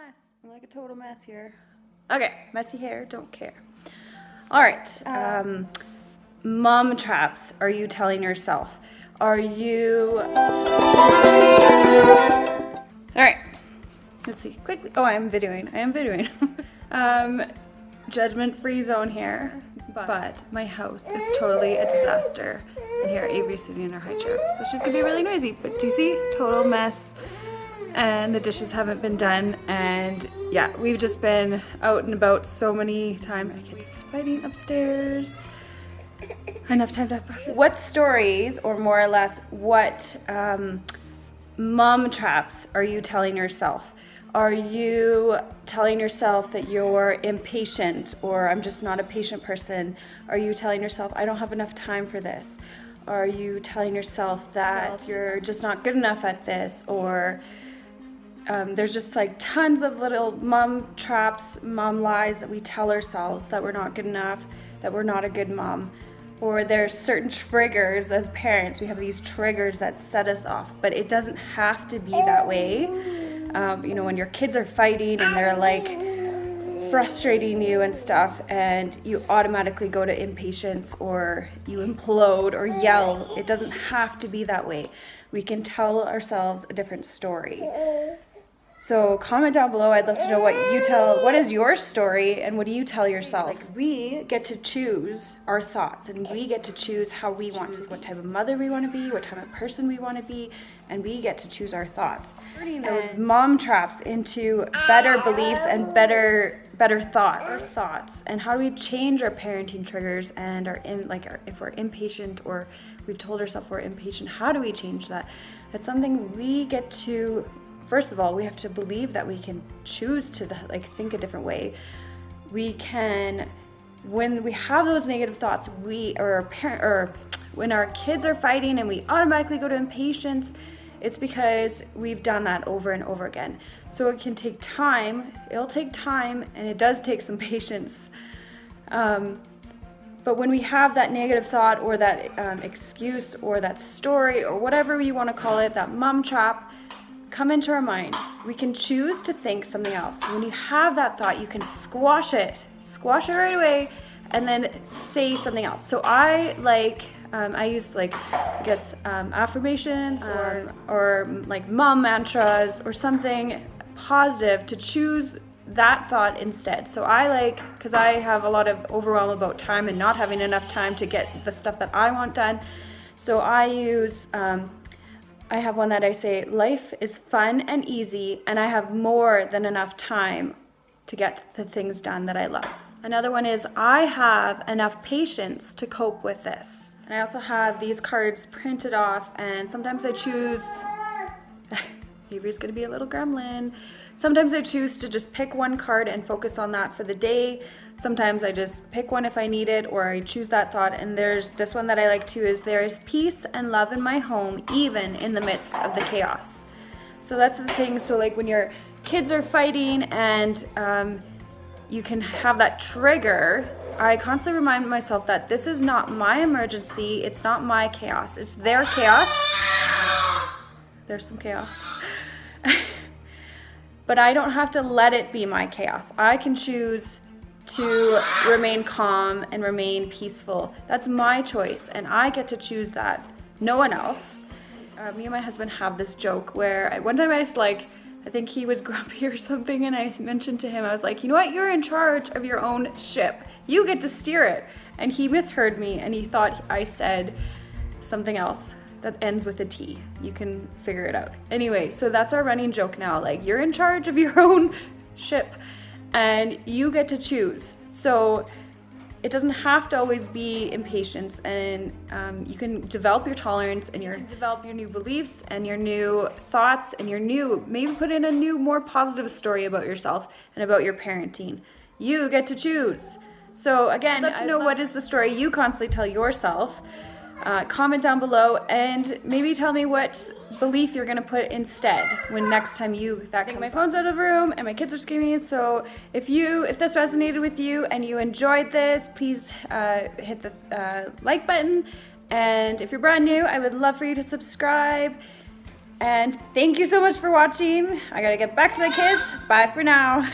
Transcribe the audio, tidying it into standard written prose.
mess. I'm like a total mess here. Okay, messy hair, don't care. All right, mom traps are you telling yourself? Are you... All right, let's see, quickly. Oh, I am videoing. Judgment-free zone here, but my house is totally a disaster. And here, Avery's sitting in her high chair, so she's gonna be really noisy. But do you see? Total mess. And the dishes haven't been done, and yeah, we've just been out and about so many times. My kids fighting upstairs. Enough time to have what stories, or more or less, what mom traps are you telling yourself? Are you telling yourself that you're impatient, or I'm just not a patient person? Are you telling yourself, I don't have enough time for this? Are you telling yourself that you're just not good enough at this? Or there's just like tons of little mom traps, mom lies that we tell ourselves, that we're not good enough, that we're not a good mom. Or there's certain triggers as parents. We have these triggers that set us off, but it doesn't have to be that way. You know, when your kids are fighting and they're like frustrating you and stuff, and you automatically go to impatience, or you implode or yell, it doesn't have to be that way. We can tell ourselves a different story. So comment down below. I'd love to know what is your story, and what do you tell yourself? Like, we get to choose our thoughts, and we get to choose how we want to, what type of mother we want to be, what type of person we want to be, and we get to choose our thoughts. Turning those mom traps into better beliefs and better thoughts. And how do we change our parenting triggers and if we're impatient, or we've told ourselves we're impatient, how do we change that? It's something we get to. First of all, we have to believe that we can choose to think a different way. We can, when we have those negative thoughts, when our kids are fighting and we automatically go to impatience, it's because we've done that over and over again. So it can take time. It'll take time, and it does take some patience. But when we have that negative thought, or that excuse, or that story, or whatever you want to call it, that mom trap, come into our mind, we can choose to think something else. When you have that thought, you can squash it right away, and then say something else. So I use affirmations, or like mom mantras, or something positive to choose that thought instead. So because I have a lot of overwhelm about time and not having enough time to get the stuff that I want done. So I have one that I say, life is fun and easy, and I have more than enough time to get the things done that I love. Another one is, I have enough patience to cope with this. And I also have these cards printed off, and sometimes I choose, Avery's gonna be a little gremlin. Sometimes I choose to just pick one card and focus on that for the day. Sometimes I just pick one if I need it, or I choose that thought. And there's this one that I like too, is, there is peace and love in my home, even in the midst of the chaos. So that's the thing. So like when your kids are fighting and you can have that trigger, I constantly remind myself that this is not my emergency. It's not my chaos. It's their chaos. There's some chaos. But I don't have to let it be my chaos. I can choose to remain calm and remain peaceful. That's my choice, and I get to choose that. No one else. Me and my husband have this joke where one time I think he was grumpy or something, and I mentioned to him, I was like, you know what? You're in charge of your own ship. You get to steer it. And he misheard me, and he thought I said something else that ends with a T. You can figure it out. Anyway, so that's our running joke now. Like, you're in charge of your own ship, and you get to choose. So it doesn't have to always be impatience, and you can develop your tolerance, and develop your new beliefs and your new thoughts, and maybe put in a new, more positive story about yourself and about your parenting. You get to choose. So again, I'd love to know what is the story you constantly tell yourself. Comment down below, and maybe tell me what belief you're gonna put instead when next time my phone's out of the room and my kids are screaming. So if this resonated with you and you enjoyed this, please hit the like button, and if you're brand new, I would love for you to subscribe. And thank you so much for watching. I gotta get back to the kids. Bye for now.